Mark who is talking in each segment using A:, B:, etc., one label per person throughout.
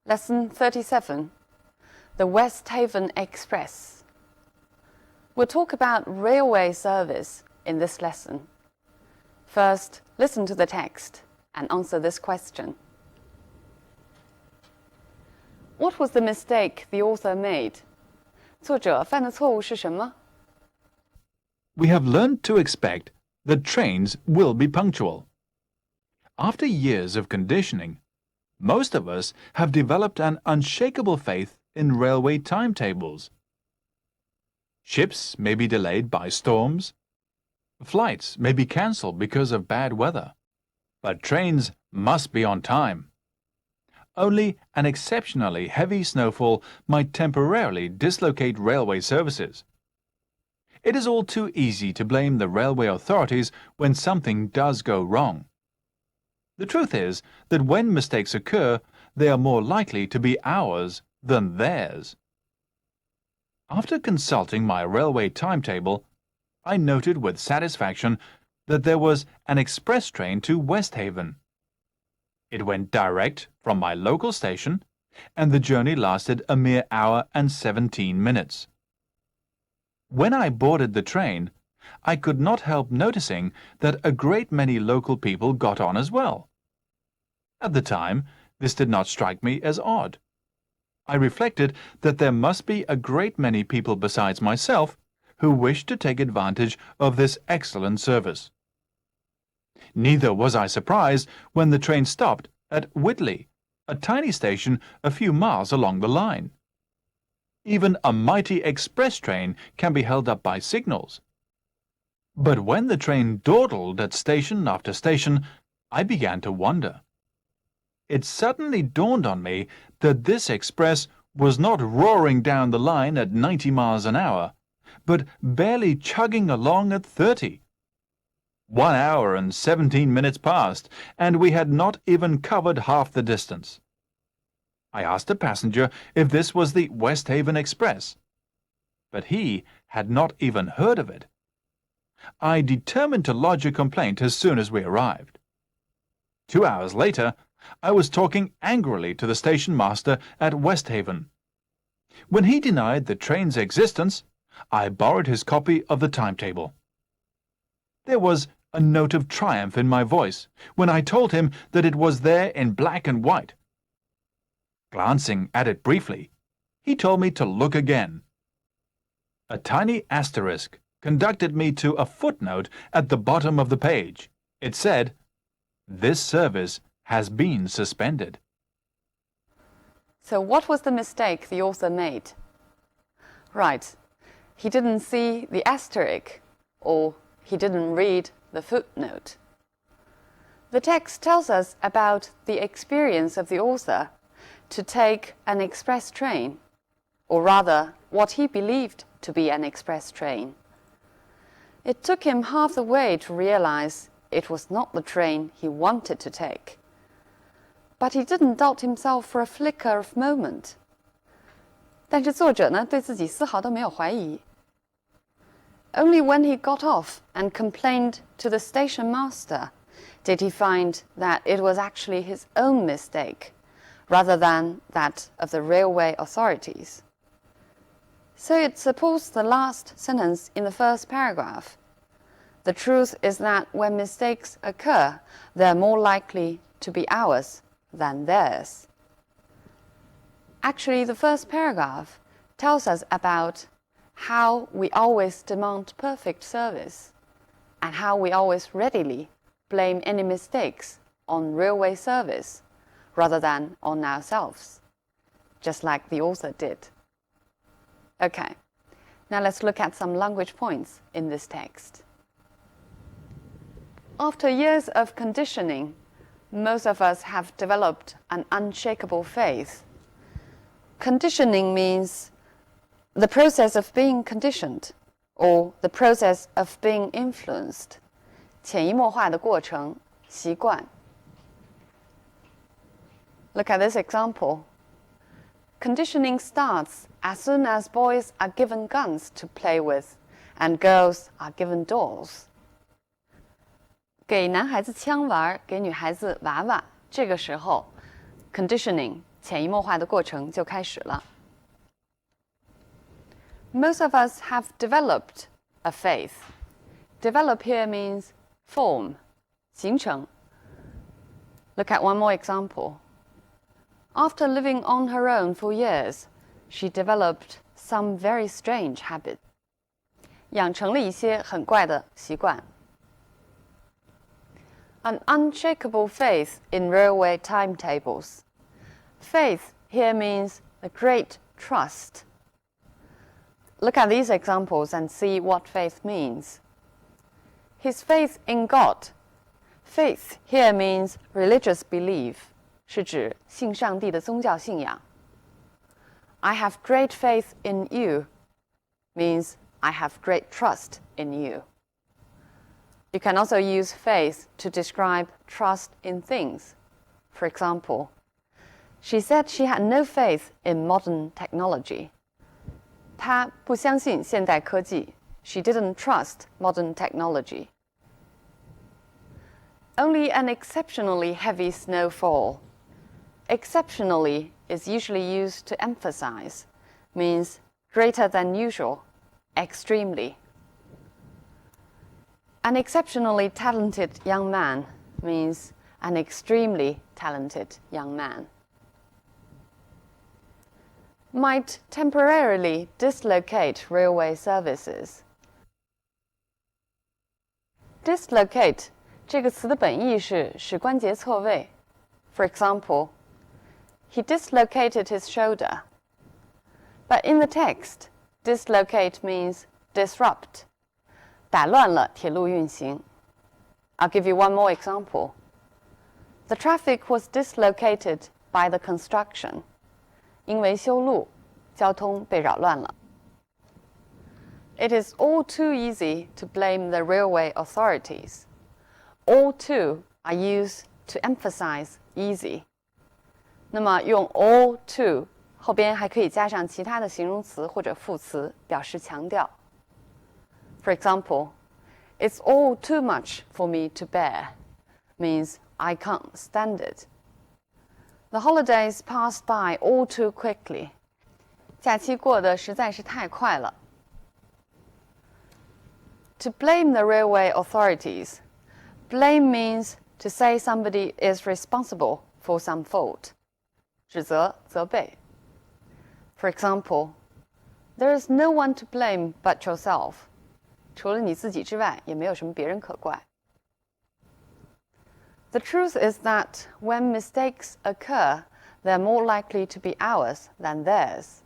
A: Lesson 37, the West Haven Express. We'll talk about railway service in this lesson. First, listen to the text and answer this question. What was the mistake the author made? 作者犯的错误是什么？
B: We have learned to expect that trains will be punctual. After years of conditioning, most of us have developed an unshakable faith in railway timetables. Ships may be delayed by storms. Flights may be cancelled because of bad weather. But trains must be on time. Only an exceptionally heavy snowfall might temporarily dislocate railway services. It is all too easy to blame the railway authorities when something does go wrong. The truth is that when mistakes occur, they are more likely to be ours than theirs. After consulting my railway timetable, I noted with satisfaction that there was an express train to West Haven. It went direct from my local station, and the journey lasted a mere hour and 17 minutes. When I boarded the train, I could not help noticing that a great many local people got on as well. At the time, this did not strike me as odd. I reflected that there must be a great many people besides myself who wished to take advantage of this excellent service. Neither was I surprised when the train stopped at Whitley, a tiny station a few miles along the line. Even a mighty express train can be held up by signals. But when the train dawdled at station after station, I began to wonder. It suddenly dawned on me that this express was not roaring down the line at 90 miles an hour, but barely chugging along at 30. 1 hour and 17 minutes passed, and we had not even covered half the distance. I asked a passenger if this was the West Haven Express, but he had not even heard of it. I determined to lodge a complaint as soon as we arrived. 2 hours later, I was talking angrily to the station master at West Haven. When he denied the train's existence, I borrowed his copy of the timetable. There was a note of triumph in my voice when I told him that it was there in black and white. Glancing at it briefly, he told me to look again. A tiny asterisk conducted me to a footnote at the bottom of the page. It said, "This service has been suspended."
A: So what was the mistake the author made? Right, he didn't see the asterisk, or he didn't read the footnote. The text tells us about the experience of the author to take an express train, or rather, what he believed to be an express train. It took him half the way to realize it was not the train he wanted to take. But he didn't doubt himself for a flicker of moment. 但是作者呢，对自己丝毫都没有怀疑。Only when he got off and complained to the station master did he find that it was actually his own mistake, rather than that of the railway authorities. So it supports the last sentence in the first paragraph. The truth is that when mistakes occur, they're more likely to be ours than theirs. Actually, the first paragraph tells us about how we always demand perfect service and how we always readily blame any mistakes on railway service rather than on ourselves, just like the author did. Okay, now let's look at some language points in this text. After years of conditioning, most of us have developed an unshakable faith. Conditioning means the process of being conditioned, or the process of being influenced. 潜移默化的过程，习惯。Look at this example. Conditioning starts as soon as boys are given guns to play with and girls are given dolls. 给男孩子枪玩，给女孩子娃娃，这个时候 conditioning 潜移默化的过程就开始了。Most of us have developed a faith. Develop here means form, 形成。Look at one more example. After living on her own for years, she developed some very strange habit. 养成了一些很怪的习惯。An unshakable faith in railway timetables. Faith here means a great trust. Look at these examples and see what faith means. His faith in God. Faith here means religious belief, 是指信上帝的宗教信仰。I have great faith in you means I have great trust in you. You can also use faith to describe trust in things. For example, she said she had no faith in modern technology. 她不相信现代科技。She didn't trust modern technology. Only an exceptionally heavy snowfall. Exceptionally is usually used to emphasize, means greater than usual, extremely. An exceptionally talented young man means an extremely talented young man. Might temporarily dislocate railway services. Dislocate 这个词的本意是使关节错位。For example, he dislocated his shoulder. But in the text, dislocate means disrupt. 打乱了铁路运行。I'll give you one more example. The traffic was dislocated by the construction. 因为修路，交通被扰乱了。It is all too easy to blame the railway authorities. All too are used to emphasize easy. 那么用 all too 后边还可以加上其他的形容词或者副词，表示强调。For example, it's all too much for me to bear means I can't stand it. The holidays passed by all too quickly. 假期过得实在是太快了。To blame the railway authorities. Blame means to say somebody is responsible for some fault. 指责、责备。For example, there is no one to blame but yourself. 除了你自己之外，也没有什么别人可怪。The truth is that when mistakes occur, they're more likely to be ours than theirs.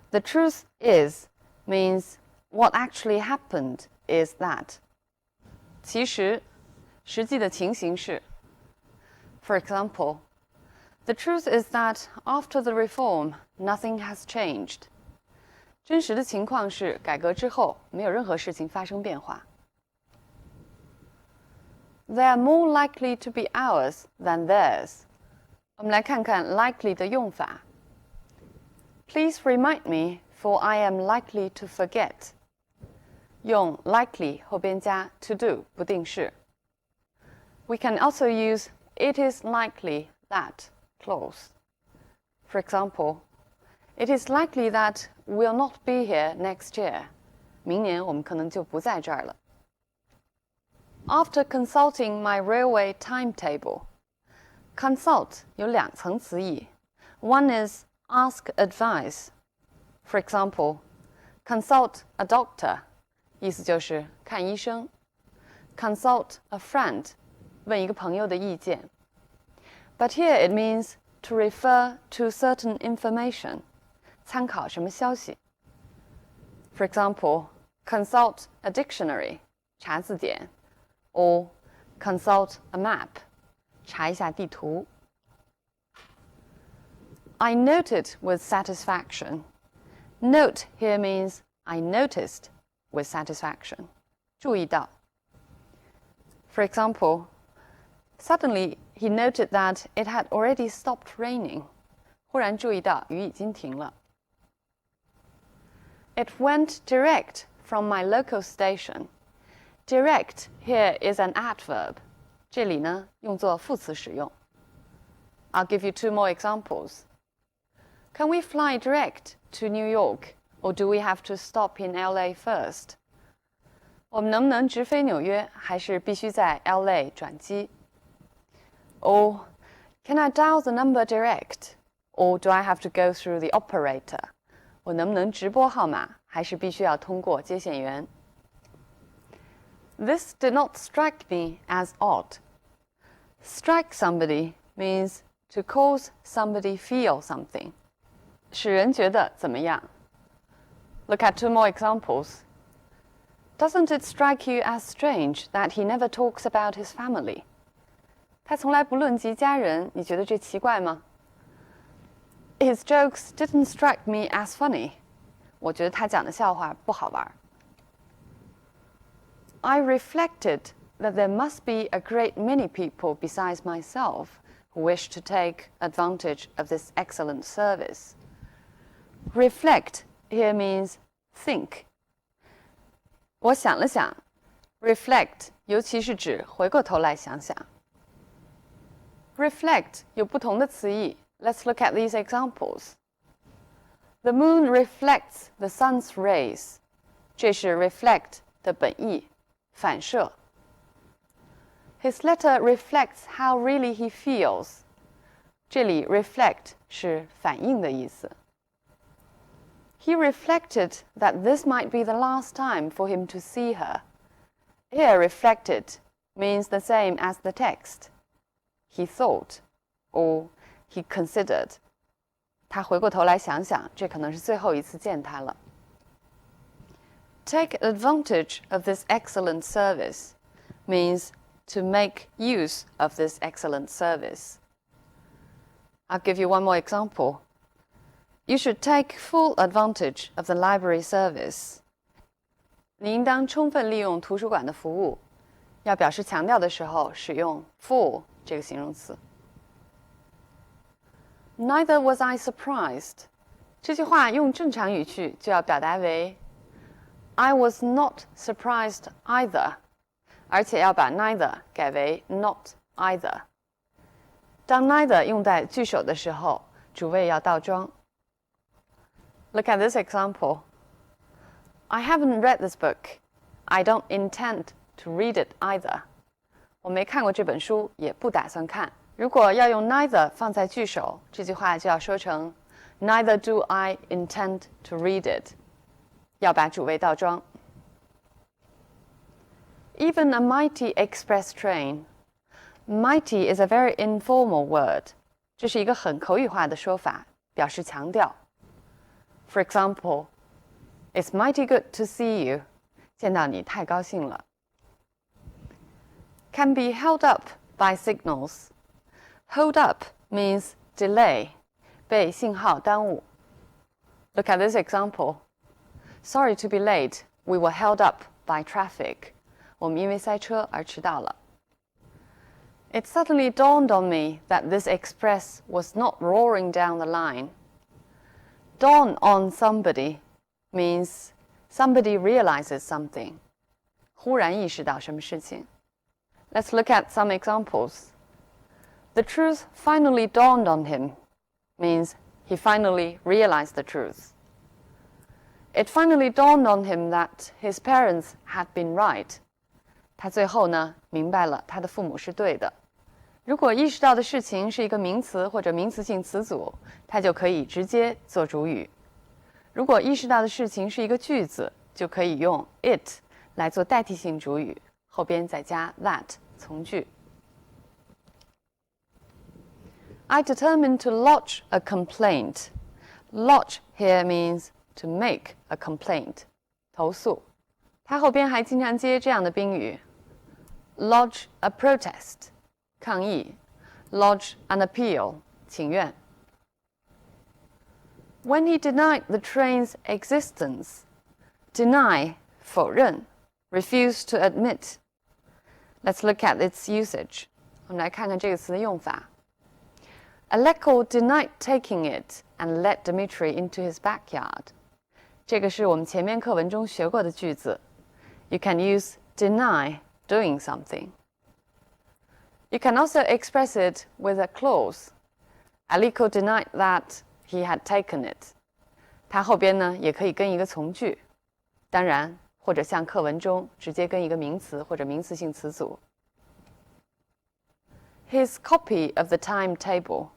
A: The truth is means what actually happened is that. 其实，实际的情形是。For example, the truth is that after the reform, nothing has changed. 真实的情况是，改革之后，没有任何事情发生变化。They are more likely to be ours than theirs. 我们来看看 likely 的用法。Please remind me, for I am likely to forget. 用 likely 后边加 to do 不定式。We can also use it is likely that clause. For example, it is likely that we'll not be here next year. 明年我们可能就不在这儿了。After consulting my railway timetable. Consult 有两层词义。One is ask advice. For example, consult a doctor. 意思就是看医生。Consult a friend. 问一个朋友的意见。But here it means to refer to certain information. 参考什么消息。For example, consult a dictionary. 查字典。Or consult a map. 查一下地图。I noted with satisfaction. Note here means I noticed with satisfaction. 注意到。For example, suddenly he noted that it had already stopped raining. 忽然注意到雨已经停了。It went direct from my local station. Direct here is an adverb. 这里呢用作副词使用。I'll give you two more examples. Can we fly direct to New York, or do we have to stop in LA first? 我们能不能直飞纽约，还是必须在 LA 转机？ Or can I dial the number direct, or do I have to go through the operator? 我能不能直拨号码，还是必须要通过接线员？ This did not strike me as odd. Strike somebody means to cause somebody feel something. 使人觉得怎么样？ Look at two more examples. Doesn't it strike you as strange that he never talks about his family? 他从来不论及家人，你觉得这奇怪吗？ His jokes didn't strike me as funny. 我觉得他讲的笑话不好玩。I reflected that there must be a great many people besides myself who wish to take advantage of this excellent service. Reflect here means think. 我想了想 reflect 尤其是指回过头来想想。Reflect 有不同的词义 Let's look at these examples. The moon reflects the sun's rays. 这是 reflect 的本意，反射。His letter reflects how really he feels. 这里 reflect 是反映的意思。He reflected that this might be the last time for him to see her. Here, reflected means the same as the text. He thought, or he considered. 他回过头来想想，这可能是最后一次见她了。Take advantage of this excellent service means to make use of this excellent service. I'll give you one more example. You should take full advantage of the library service. 你应当充分利用图书馆的服务。要表示强调的时候，使用 full 这个形容词。Neither was I surprised. 这句话用正常语句就要表达为 I was not surprised either. 而且要把 neither 改为 not either. 当 neither 用在句首的时候，主谓要倒装。Look at this example. I haven't read this book. I don't intend to read it either. 我没看过这本书，也不打算看。如果要用 neither 放在句首，这句话就要说成 Neither do I intend to read it. 要把主谓倒装。Even a mighty express train. Mighty is a very informal word. 这是一个很口语化的说法，表示强调。For example, it's mighty good to see you. 见到你太高兴了。Can be held up by signals. Hold up means delay, 被信号耽误。Look at this example. Sorry to be late. We were held up by traffic. 我们因为塞车而迟到了。It suddenly dawned on me that this express was not roaring down the line. Dawn on somebody means somebody realizes something. 忽然意识到什么事情。Let's look at some examples. The truth finally dawned on him means he finally realized the truth. It finally dawned on him that his parents had been right. 他最后呢，明白了他的父母是对的。如果意识到的事情是一个名词或者名词性词组，它就可以直接做主语。如果意识到的事情是一个句子，就可以用 it 来做代替性主语，后边再加 that 从句。I determined to lodge a complaint. Lodge here means to make a complaint. 投诉。它后边还经常接这样的宾语 lodge a protest. 抗议 lodge an appeal. 请愿。When he denied the train's existence, deny 否认 refuse to admit. Let's look at its usage. 我们来看看这个词的用法。Aleko denied taking it and led Dmitry into his backyard. 这个是我们前面课文中学过的句子。You can use deny doing something. You can also express it with a clause. Aliko denied that he had taken it。它后边呢也可以跟一个从句，当然或者像课文中直接跟一个名词或者名词性词组。His copy of the timetable，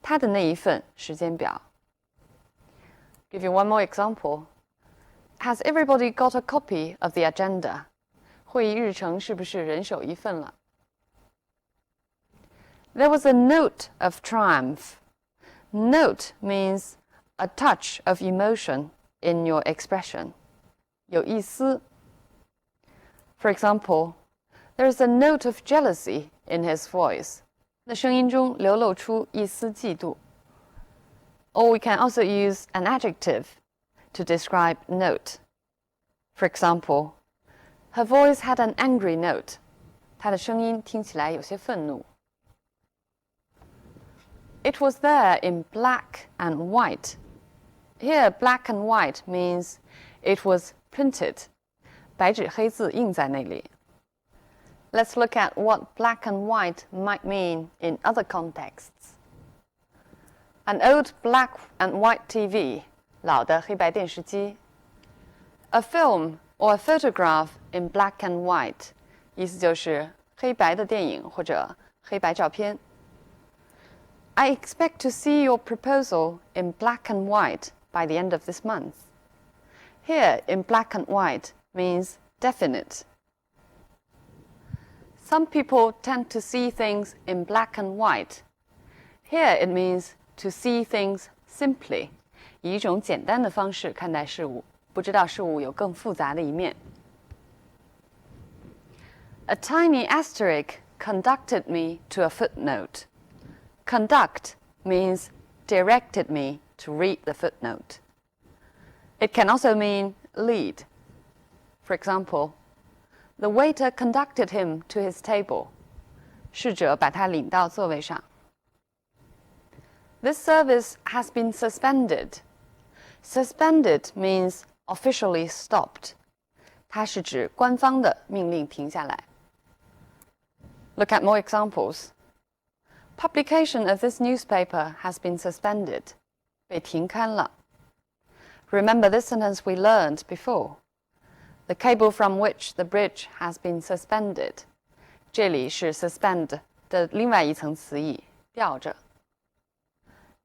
A: 他的那一份时间表。Give you one more example. Has everybody got a copy of the agenda? 会议日程是不是人手一份了？ There was a note of triumph. Note means a touch of emotion in your expression. 有一丝。For example, there is a note of jealousy in his voice. 那声音中流露出一丝嫉妒。Or we can also use an adjective to describe note. For example, her voice had an angry note. 她的声音听起来有些愤怒。It was there in black and white. Here, black and white means it was printed. 白纸黑字印在那里。Let's look at what black and white might mean in other contexts. An old black and white TV, 老的黑白电视机。A film or a photograph in black and white, 意思就是黑白的电影或者黑白照片。I expect to see your proposal in black and white by the end of this month. Here, in black and white means definite. Some people tend to see things in black and white. Here it means to see things simply, 以一种简单的方式看待事物，不知道事物有更复杂的一面。A tiny asterisk conducted me to a footnote. Conduct means directed me to read the footnote. It can also mean lead. For example, the waiter conducted him to his table. 侍者把他领到座位上。This service has been suspended. Suspended means officially stopped. 它是指官方的命令停下来。Look at more examples. Publication of this newspaper has been suspended. 被停刊了。Remember this sentence we learned before. The cable from which the bridge has been suspended. 这里是 suspend 的另外一层词义，吊着。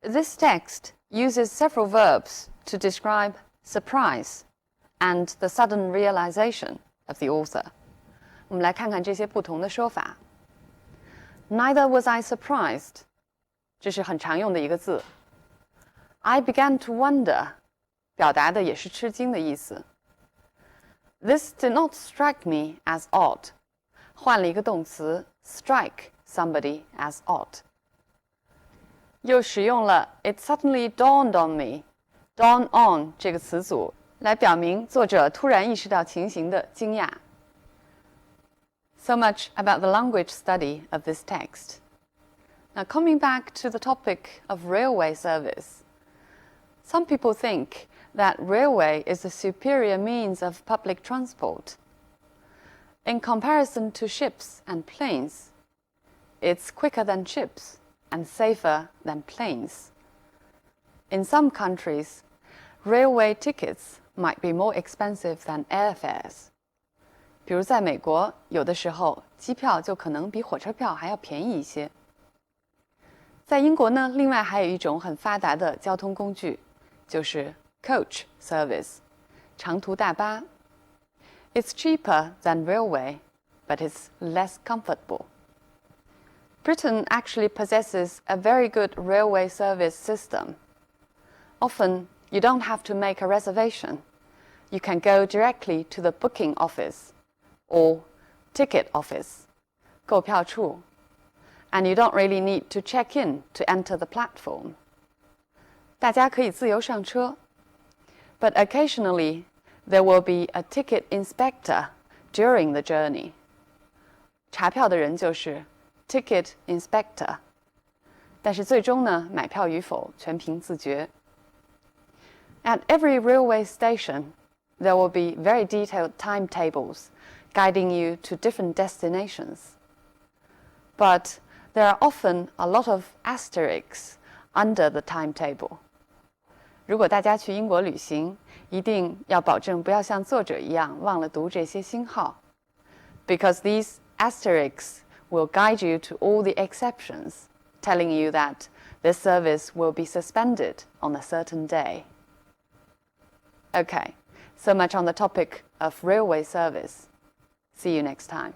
A: This text uses several verbs to describe surprise and the sudden realization of the author. 我们来看看这些不同的说法。Neither was I surprised. 这是很常用的一个字。I began to wonder. 表达的也是吃惊的意思。This did not strike me as odd. 换了一个动词 strike somebody as odd. 又使用了 It suddenly dawned on me. Dawn on 这个词组来表明作者突然意识到情形的惊讶。So much about the language study of this text. Now coming back to the topic of railway service. Some people think that railway is a superior means of public transport. In comparison to ships and planes, it's quicker than ships and safer than planes. In some countries, railway tickets might be more expensive than airfares. 比如在美国，有的时候机票就可能比火车票还要便宜一些。在英国呢，另外还有一种很发达的交通工具，就是 coach service, 长途大巴。It's cheaper than railway, but it's less comfortable. Britain actually possesses a very good railway service system. Often, you don't have to make a reservation. You can go directly to the booking office or ticket office, 购票处, and you don't really need to check in to enter the platform. 大家可以自由上车 but occasionally, there will be a ticket inspector during the journey. 查票的人就是 ticket inspector. 但是最终呢，买票与否全凭自觉。At every railway station, there will be very detailed timetables guiding you to different destinations. But there are often a lot of asterisks under the timetable, 如果大家去英国旅行，一定要保证不要像作者一样忘了读这些星号 ，because these asterisks will guide you to all the exceptions, telling you that this service will be suspended on a certain day. Okay, so much on the topic of railway service. See you next time.